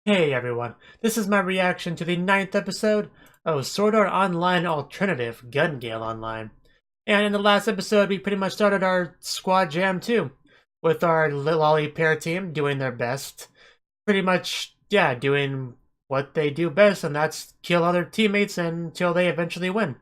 Hey everyone, this is my reaction to the 9th episode of Sword Art Online Alternative Gale Online. And in the last episode, we pretty much started our squad jam too, with our lolly pair team doing their best. Pretty much, yeah, doing what they do best, and that's kill other teammates until they eventually win.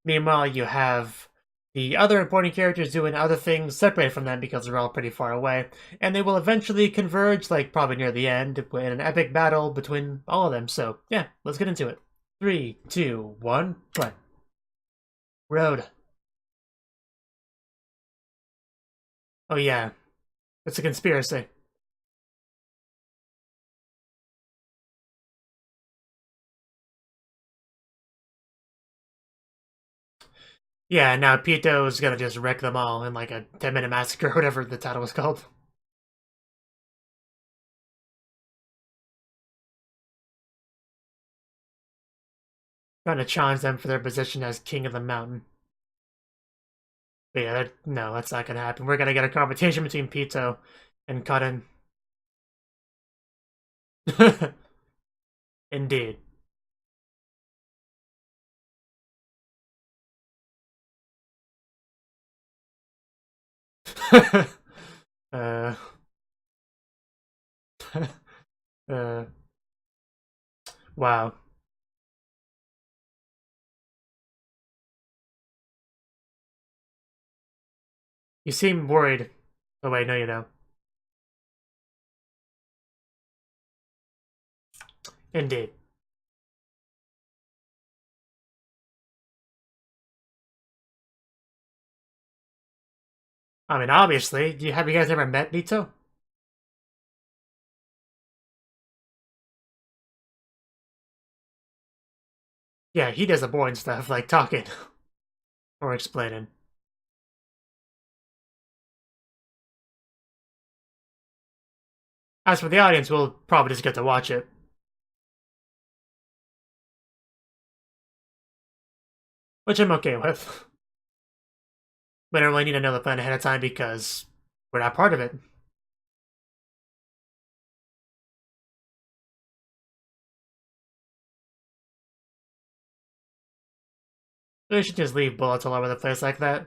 Meanwhile, you have the other important characters doing other things separated from them because they're all pretty far away, and they will eventually converge, like probably near the end, in an epic battle between all of them. So, yeah, let's get into it. 3, 2, 1, play. Road. Oh, yeah, it's a conspiracy. Yeah, now Pito is gonna just wreck them all in like a 10-minute massacre, or whatever the title was called. Trying to challenge them for their position as king of the mountain. But yeah, no, that's not gonna happen. We're gonna get a competition between Pito and Cuttin. Indeed. uh, uh, wow. You seem worried. Oh wait, no you don't. Indeed. I mean, obviously, have you guys ever met Nito? Yeah, he does the boring stuff, like talking or explaining. As for the audience, we'll probably just get to watch it. Which I'm okay with. We don't really need to know the plan ahead of time because we're not part of it. We should just leave bullets all over the place like that.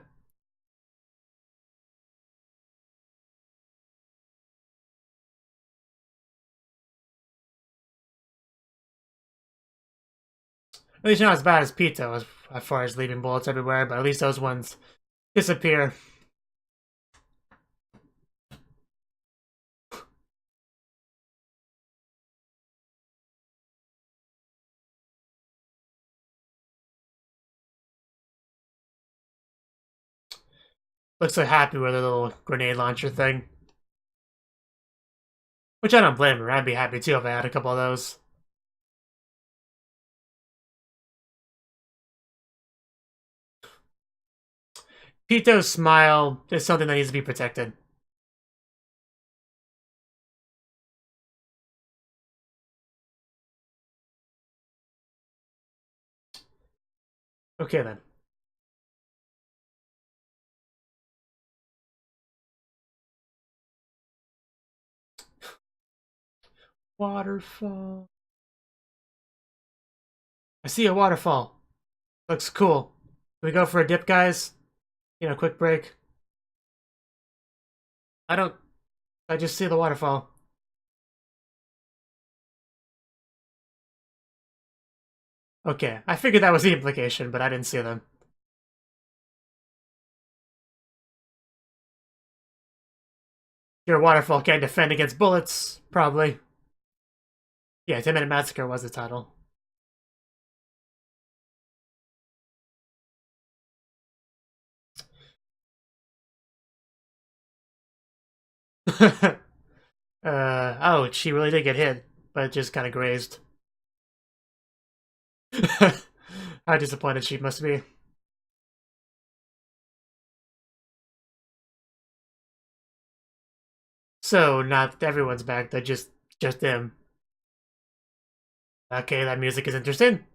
At least not as bad as Pito as far as leaving bullets everywhere, but at least those ones disappear. Looks so happy with a little grenade launcher thing. Which I don't blame her. I'd be happy too if I had a couple of those. Pito's smile is something that needs to be protected. Okay then. Waterfall. I see a waterfall. Looks cool. Can we go for a dip, guys? Quick break. I don't... I just see the waterfall. Okay, I figured that was the implication, but I didn't see them. Your waterfall can't defend against bullets, probably. Yeah, 10-Minute Massacre was the title. Oh, she really did get hit, but just kind of grazed. How disappointed she must be. So, not everyone's back, they're just them. Okay, that music is interesting.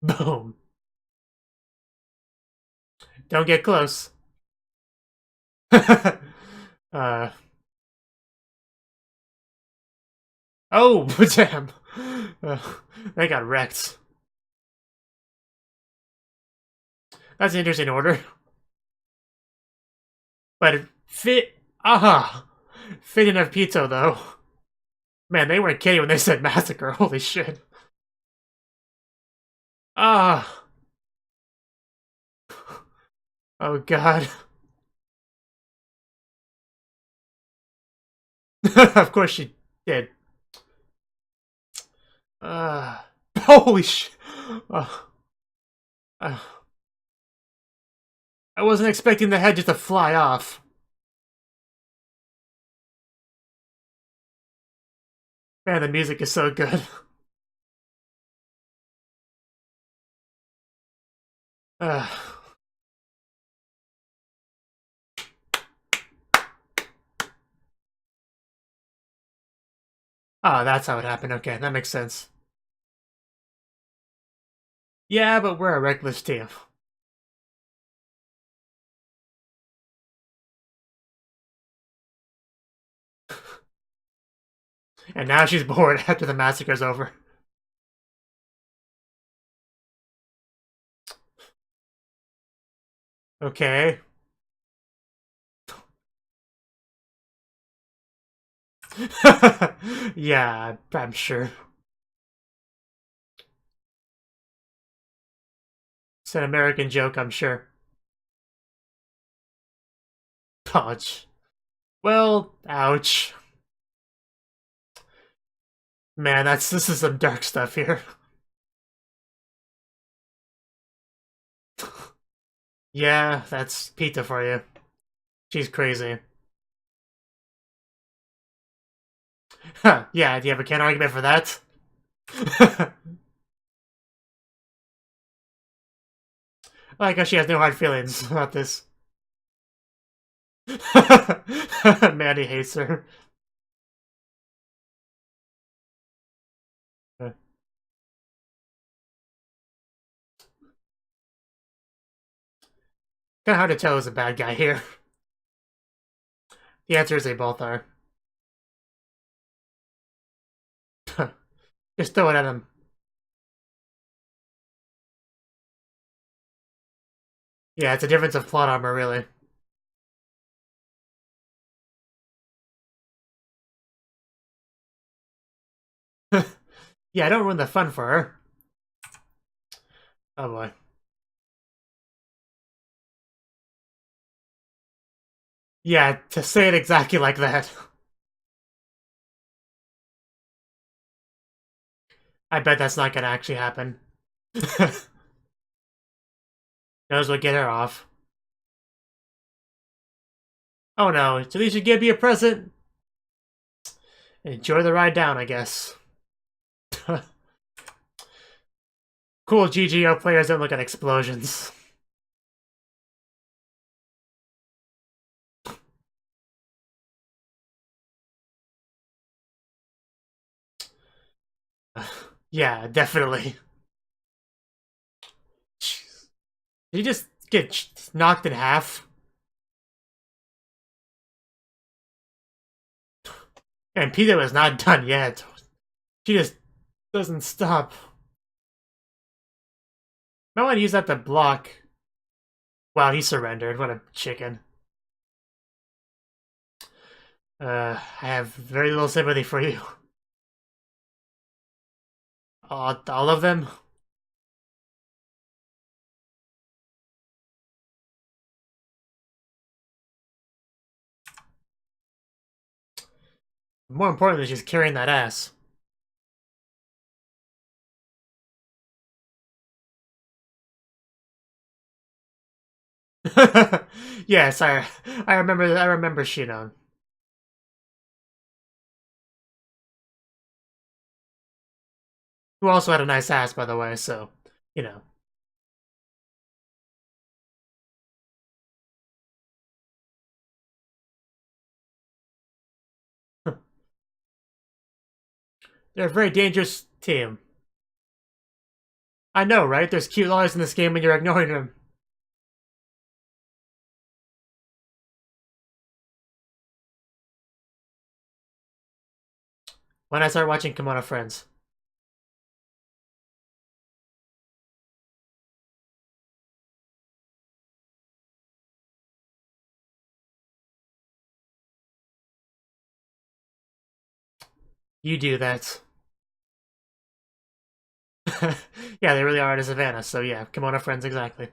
Boom. Don't get close. uh, Oh, damn. They got wrecked. That's an interesting order. But it fit. Aha! Fit enough pizza, though. Man, they weren't kidding when they said massacre. Holy shit. Ah. Oh, God. Of course she did. Holy shit. Uh, I wasn't expecting the head just to fly off. Man, the music is so good. Uh, oh, that's how it happened. Okay, that makes sense. Yeah, but we're a reckless team. And now she's bored after the massacre's over. Okay. Yeah, I'm sure. It's an American joke, I'm sure. Ouch. Well, ouch. Man, this is some dark stuff here. Yeah, that's Pita for you. She's crazy. Huh, yeah, do you have a can argument for that? I like how she has no hard feelings about this. Mandy hates her. Kind of hard to tell who's a bad guy here. The answer is they both are. Just throw it at him. Yeah, it's a difference of plot armor, really. Yeah, don't ruin the fun for her. Oh boy. Yeah, to say it exactly like that. I bet that's not gonna actually happen. Knows what get her off. Oh no, so you should give me a present. Enjoy the ride down, I guess. Cool GGO players don't look at explosions. Yeah, definitely. Did he just get knocked in half? And Peter was not done yet. She just doesn't stop. I want to use that to block. Wow, he surrendered. What a chicken. I have very little sympathy for you. All of them? More importantly, she's carrying that ass. Yes, I remember Shinon. Who also had a nice ass, by the way, so, you know. They're a very dangerous team. I know, right? There's cute lies in this game and you're ignoring them. When I start watching Kimono Friends. You do that. Yeah, they really are at a savannah, so yeah, Kimono Friends, exactly.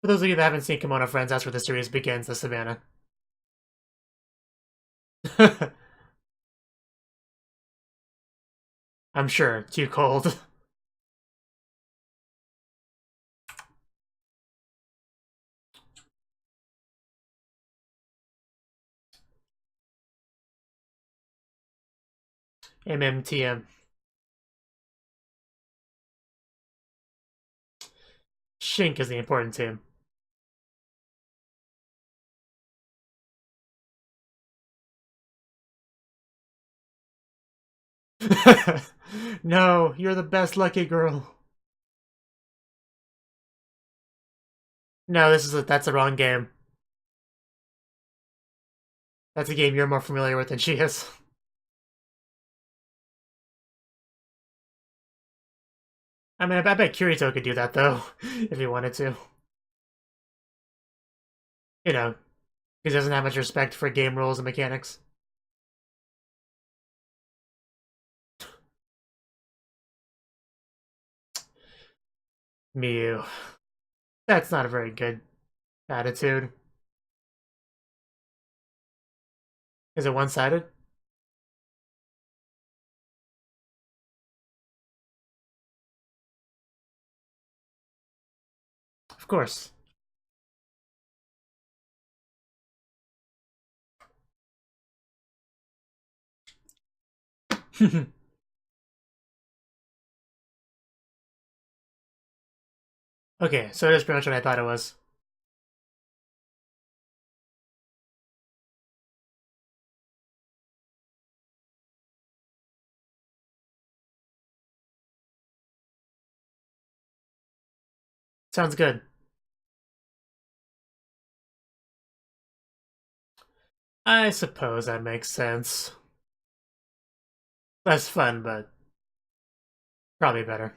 For those of you that haven't seen Kimono Friends, that's where the series begins, the savannah. I'm sure, too cold. MMTM. Shink is the important team. No, you're the best lucky girl. No, that's the wrong game. That's a game you're more familiar with than she is. I mean, I bet Kirito could do that, though, if he wanted to. You know, he doesn't have much respect for game rules and mechanics. Mew. That's not a very good attitude. Is it one-sided? Of course. Okay, so it is pretty much what I thought it was. Sounds good. I suppose that makes sense. Less fun, but probably better.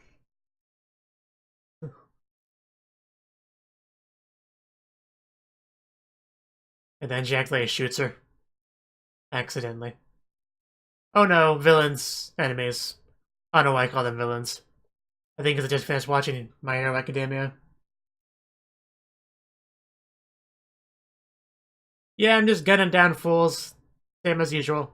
And then Jack Lay shoots her. Accidentally. Oh no, villains, enemies. I don't know why I call them villains. I think because I just finished watching My Hero Academia. Yeah, I'm just gunning down fools. Same as usual.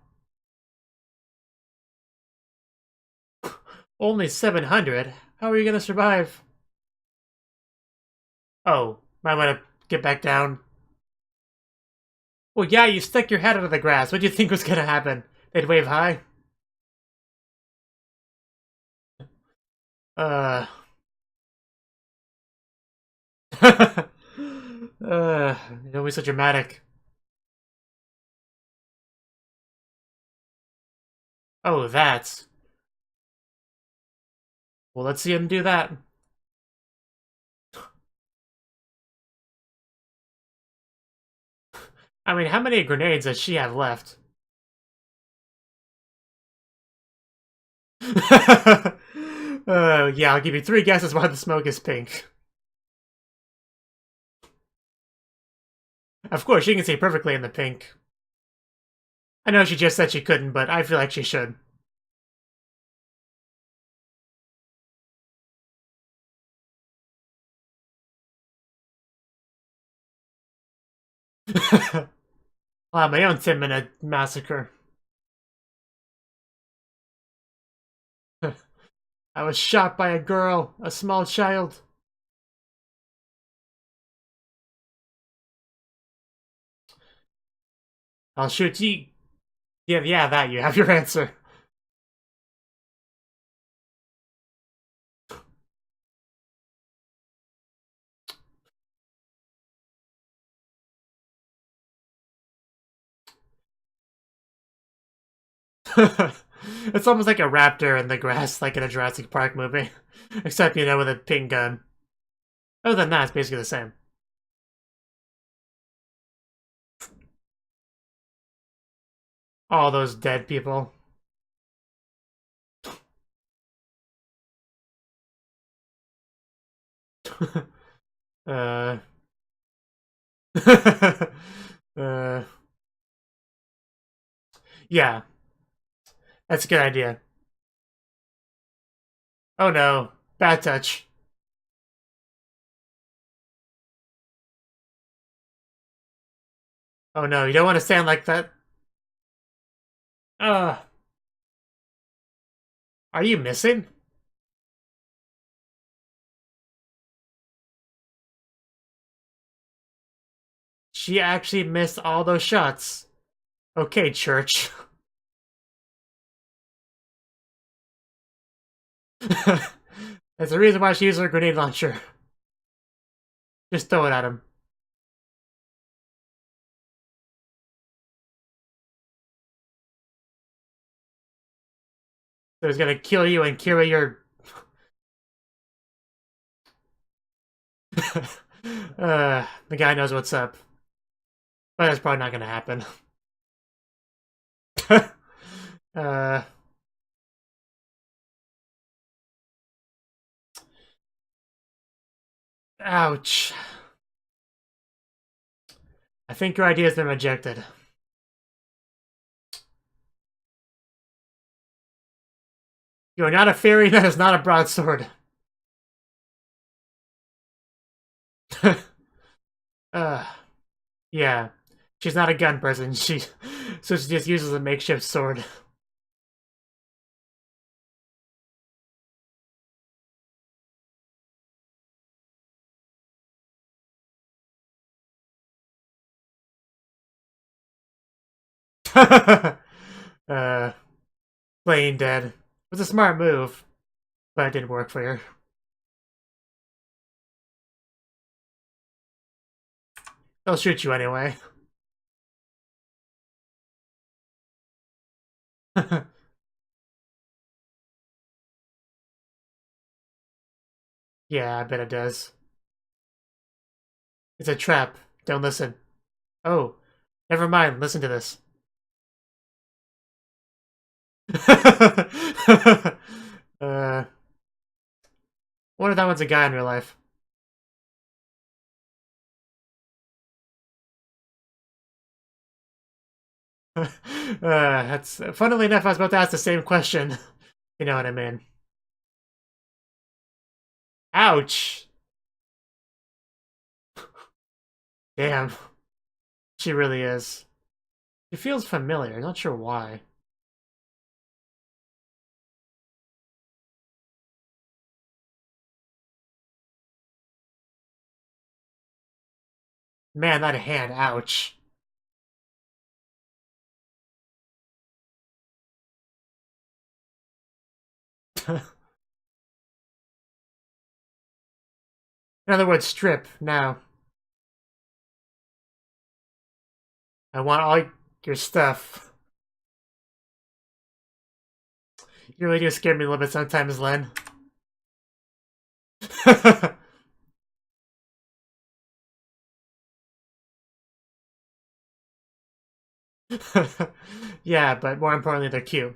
Only 700? How are you gonna survive? Oh, might wanna get back down. Well, yeah, you stuck your head out of the grass. What do you think was gonna happen? They'd wave high? Uh... Don't be so dramatic. Oh, that's... Well, let's see him do that. I mean, how many grenades does she have left? Yeah, I'll give you 3 guesses why the smoke is pink. Of course, she can see perfectly in the pink. I know she just said she couldn't, but I feel like she should. I'll have my own 10-minute massacre. I was shot by a girl, a small child. I'll shoot you. Yeah, that, you have your answer. It's almost like a raptor in the grass, like in a Jurassic Park movie. Except, with a pink gun. Other than that, it's basically the same. All those dead people. uh... uh... Yeah, that's a good idea. Oh no, bad touch. Oh no, you don't want to stand like that. Are you missing? She actually missed all those shots. Okay, church. That's the reason why she used her grenade launcher. Just throw it at him. So he's gonna kill you and carry your... the guy knows what's up. But that's probably not gonna happen. uh... Ouch. I think your idea has been rejected. You are not a fairy, that is not a broadsword. Yeah. She's not a gun person. So she just uses a makeshift sword. Playing dead. It was a smart move, but it didn't work for her. They'll shoot you anyway. Yeah, I bet it does. It's a trap. Don't listen. Oh, never mind. Listen to this. Wonder if that one's a guy in real life. That's funnily enough, I was about to ask the same question. You know what I mean? Ouch! Damn. She really is. She feels familiar, not sure why. Man, that hand, ouch. In other words, strip, now. I want all your stuff. You really do scare me a little bit sometimes, Len. Yeah, but more importantly, they're cute.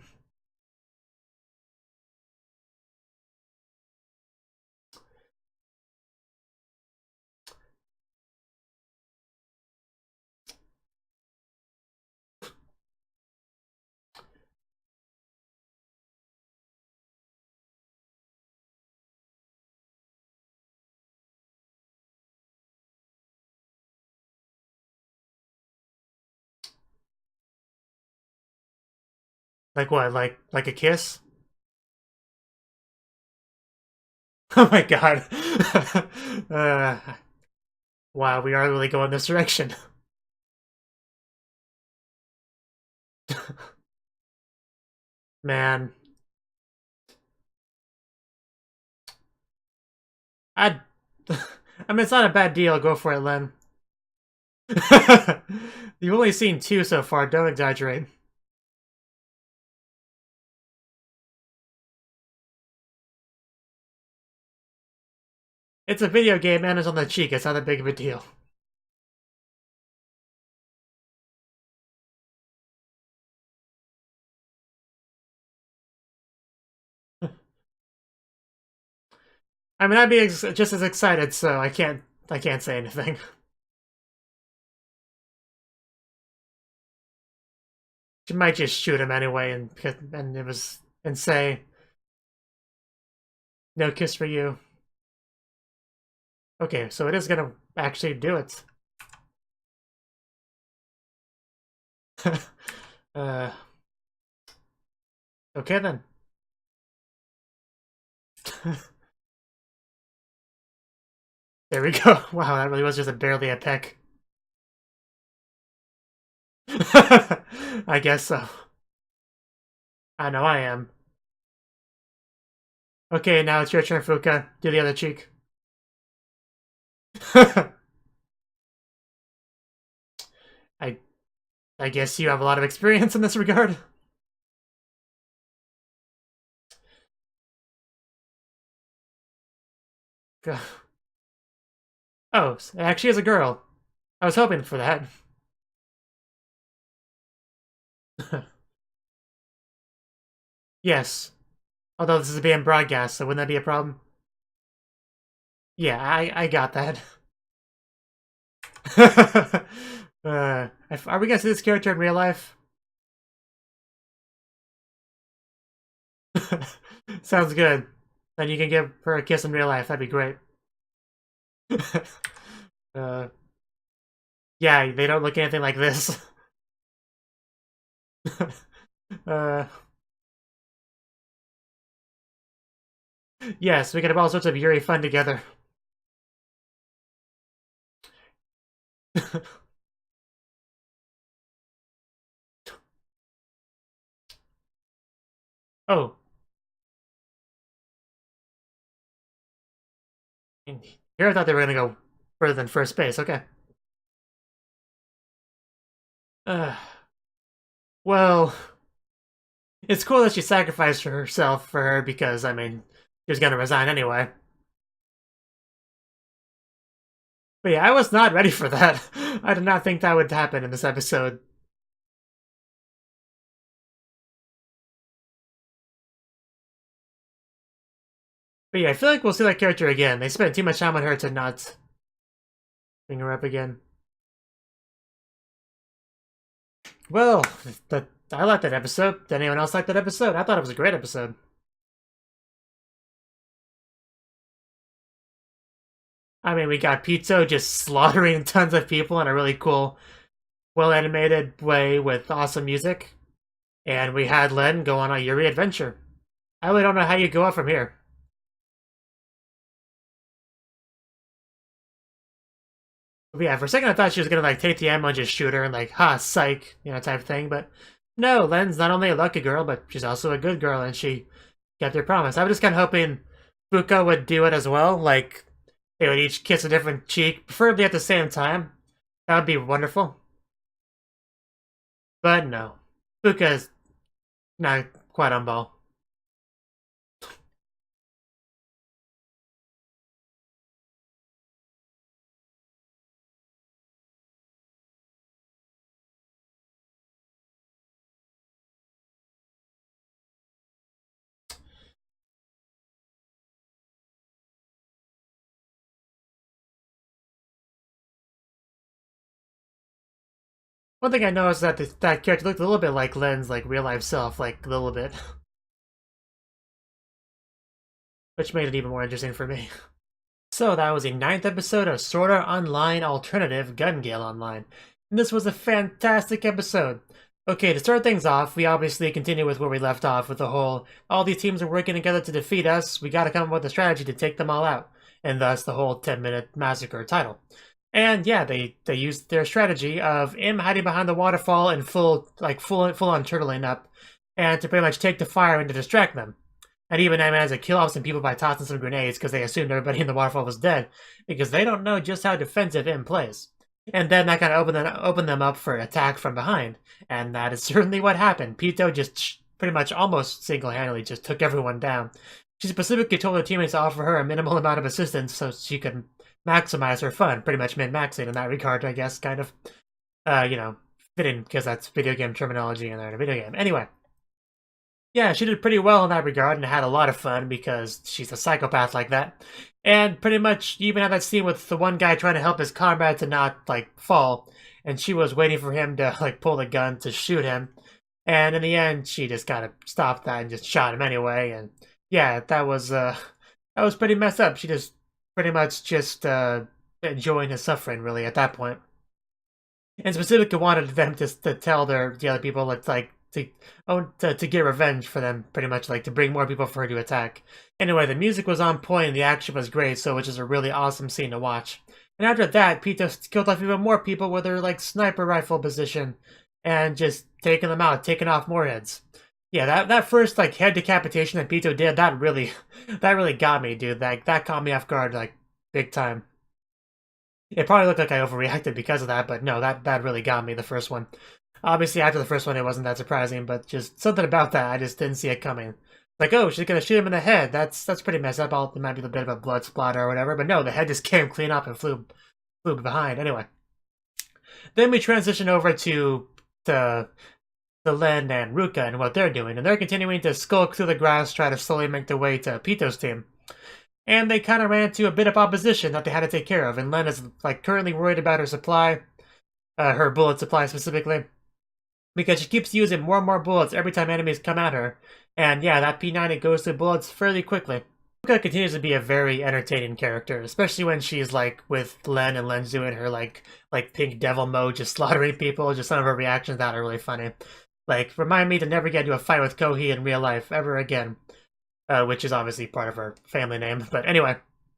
Like what? Like a kiss? Oh my god. uh, wow, we are really going this direction. Man. I I mean, it's not a bad deal. Go for it, Len. You've only seen 2 so far. Don't exaggerate. It's a video game and it's on the cheek. It's not that big of a deal. I mean, I'd be just as excited, so I can't say anything. She might just shoot him anyway, and say, "No kiss for you." Okay, so it is gonna actually do it. uh, okay then. There we go. Wow, that really was just barely a peck. I guess so. I know I am. Okay, now it's your turn, Fuuka. Do the other cheek. I I guess you have a lot of experience in this regard. Oh, it actually is a girl. I was hoping for that. Yes. Although this is being broadcast, so wouldn't that be a problem? Yeah, I got that. Are we gonna see this character in real life? Sounds good. Then you can give her a kiss in real life. That'd be great. Yeah, they don't look anything like this. Yes, we could have all sorts of Yuri fun together. Oh. Here I thought they were gonna go further than first base. Okay. Well, it's cool that she sacrificed herself for her because, I mean, she was gonna resign anyway. But yeah, I was not ready for that. I did not think that would happen in this episode. But yeah, I feel like we'll see that character again. They spent too much time on her to not bring her up again. Well, I liked that episode. Did anyone else like that episode? I thought it was a great episode. I mean, we got Pizzo just slaughtering tons of people in a really cool, well-animated way with awesome music. And we had Len go on a Yuri adventure. I really don't know how you go up from here. But yeah, for a second I thought she was gonna like take the ammo and just shoot her and like, ha, psych, type of thing. But no, Len's not only a lucky girl, but she's also a good girl, and she kept her promise. I was just kind of hoping Fuuka would do it as well. Like, they would each kiss a different cheek, preferably at the same time. That would be wonderful. But no, Fuuka's not quite on ball. One thing I noticed is that that character looked a little bit like Len's like real life self, like a little bit, which made it even more interesting for me. So that was the 9th episode of Sword Art Online Alternative Gale Online. And this was a fantastic episode. Okay, to start things off, we obviously continue with where we left off with the whole, all these teams are working together to defeat us, we gotta come up with a strategy to take them all out. And thus the whole 10-minute massacre title. And yeah, they used their strategy of him hiding behind the waterfall and full on turtling up, and to pretty much take the fire and to distract them. And even I managed to kill off some people by tossing some grenades because they assumed everybody in the waterfall was dead, because they don't know just how defensive Im plays. And then that kind of opened them up for an attack from behind, and that is certainly what happened. Pito just pretty much almost single-handedly just took everyone down. She specifically told her teammates to offer her a minimal amount of assistance so she could maximize her fun, pretty much min-maxing in that regard, I guess, kind of, fitting, because that's video game terminology and they're in a video game. Anyway, Yeah, she did pretty well in that regard and had a lot of fun because she's a psychopath like that. And pretty much, you even had that scene with the one guy trying to help his comrade to not, like, fall. And she was waiting for him to, like, pull the gun to shoot him. And in the end, she just kind of stopped that and just shot him anyway. And yeah, that was pretty messed up. She just pretty much just enjoying his suffering, really, at that point. And specifically wanted them to tell the other people it's like to get revenge for them, pretty much like to bring more people for her to attack. Anyway, the music was on point and the action was great, so which is a really awesome scene to watch. And after that, Pito killed off even more people with her like sniper rifle position and just taking them out, taking off more heads. Yeah, that first like head decapitation that Pito did, that really got me, dude. That caught me off guard like big time. It probably looked like I overreacted because of that, but no, that really got me, the first one. Obviously, after the first one, it wasn't that surprising, but just something about that, I just didn't see it coming. Like, oh, she's gonna shoot him in the head. That's pretty messed up. There might be a bit of a blood splatter or whatever, but no, the head just came clean up and flew behind. Anyway, then we transition over to Len and Ruka and what they're doing, and they're continuing to skulk through the grass, try to slowly make their way to Pito's team. And they kind of ran into a bit of opposition that they had to take care of, and Len is like currently worried about her supply, her bullet supply specifically, because she keeps using more and more bullets every time enemies come at her. And yeah, that P90 goes through bullets fairly quickly. Fuuka continues to be a very entertaining character, especially when she's like with Len and Len's doing her like pink devil mode, just slaughtering people. Just some of her reactions that are really funny. Like, remind me to never get into a fight with Kohi in real life ever again. Which is obviously part of her family name. But anyway,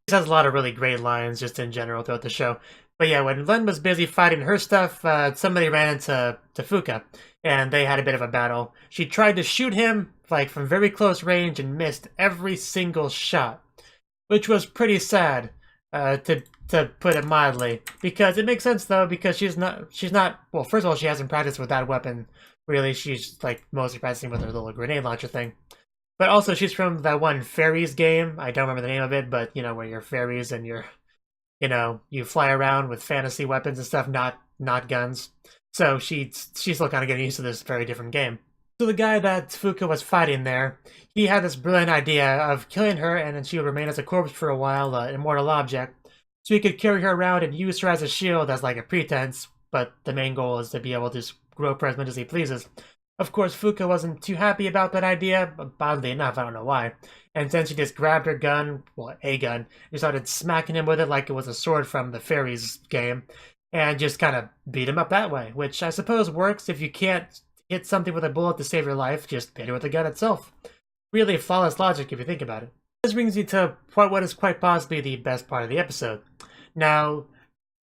she has a lot of really great lines just in general throughout the show. But yeah, when Len was busy fighting her stuff, somebody ran into Fuuka, and they had a bit of a battle. She tried to shoot him like from very close range and missed every single shot, which was pretty sad, to put it mildly. Because it makes sense though, because she's not. Well, first of all, she hasn't practiced with that weapon. Really, she's like mostly practicing with her little grenade launcher thing. But also, she's from that one fairies game. I don't remember the name of it, but you know where you're fairies and you fly around with fantasy weapons and stuff, not guns. So she's still kind of getting used to this very different game. So the guy that Fuuka was fighting there, he had this brilliant idea of killing her, and then she would remain as a corpse for a while, an immortal object, so he could carry her around and use her as a shield as like a pretense. But the main goal is to be able to grow her as much as he pleases. Of course, Fuuka wasn't too happy about that idea, but oddly enough, I don't know why. And then she just grabbed her gun, well, a gun, and started smacking him with it like it was a sword from the fairies game, and just kind of beat him up that way, which I suppose works if you can't hit something with a bullet to save your life, just hit it with the gun itself. Really flawless logic if you think about it. This brings me to what is quite possibly the best part of the episode. Now,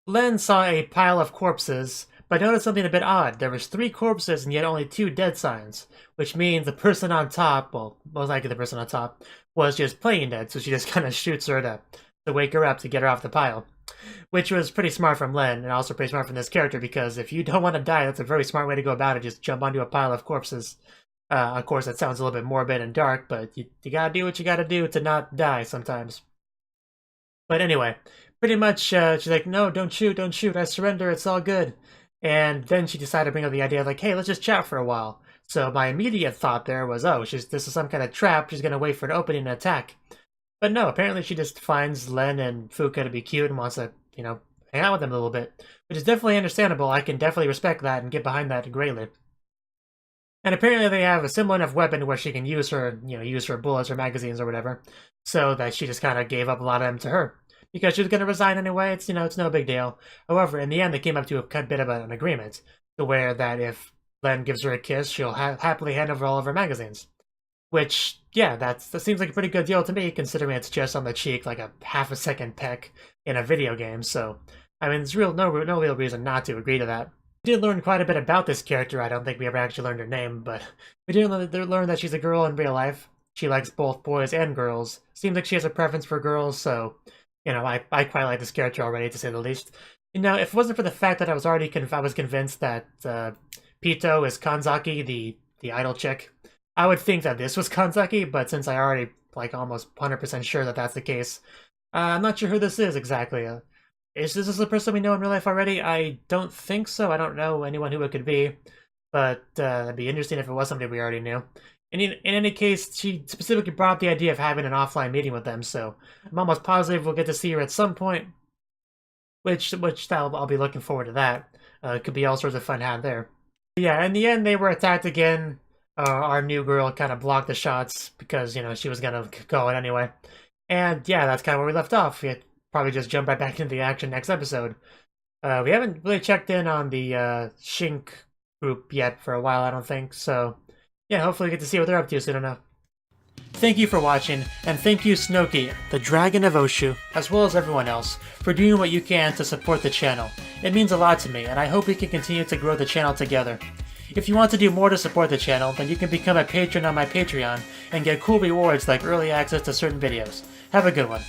Len saw a pile of corpses, but I noticed something a bit odd. There was 3 corpses and yet only 2 dead signs, which means the person on top, well, most likely the person on top, was just playing dead, so she just kind of shoots her to wake her up to get her off the pile. Which was pretty smart from Len, and also pretty smart from this character, because if you don't want to die, that's a very smart way to go about it, just jump onto a pile of corpses. Of course, that sounds a little bit morbid and dark, but you gotta do what you gotta do to not die sometimes. But anyway, pretty much, she's like, no, don't shoot, I surrender, it's all good. And then she decided to bring up the idea like, hey, let's just chat for a while. So my immediate thought there was, oh, this is some kind of trap. She's going to wait for an opening and attack. But no, apparently she just finds Len and Fuuka to be cute and wants to, hang out with them a little bit. Which is definitely understandable. I can definitely respect that and get behind that greatly. And apparently they have a similar enough weapon where she can use her bullets or magazines or whatever. So that she just kind of gave up a lot of them to her. Because she was going to resign anyway, it's no big deal. However, in the end, they came up to a bit of an agreement, to where that if Len gives her a kiss, she'll happily hand over all of her magazines. Which, yeah, that seems like a pretty good deal to me, considering it's just on the cheek, like a half-a-second peck in a video game. So, I mean, there's no real reason not to agree to that. We did learn quite a bit about this character. I don't think we ever actually learned her name, but we did learn that she's a girl in real life. She likes both boys and girls. Seems like she has a preference for girls, so I quite like this character already, to say the least. If it wasn't for the fact that I was convinced that Pito is Kanzaki, the idol chick, I would think that this was Kanzaki, but since I already almost 100% sure that that's the case, I'm not sure who this is exactly. Is this the person we know in real life already? I don't think so. I don't know anyone who it could be. but it'd be interesting if it was somebody we already knew. In any case, she specifically brought up the idea of having an offline meeting with them, so I'm almost positive we'll get to see her at some point, which I'll be looking forward to that. It could be all sorts of fun had there. But yeah, in the end, they were attacked again. Our new girl kind of blocked the shots because, you know, she was going to go in anyway. And yeah, that's kind of where we left off. We probably just jump right back into the action next episode. We haven't really checked in on the Shink group yet for a while, I don't think. So yeah, hopefully we get to see what they're up to soon enough. Thank you for watching, and thank you Cnouki, the Dragon of Oshu, as well as everyone else, for doing what you can to support the channel. It means a lot to me, and I hope we can continue to grow the channel together. If you want to do more to support the channel, then you can become a patron on my Patreon and get cool rewards like early access to certain videos. Have a good one.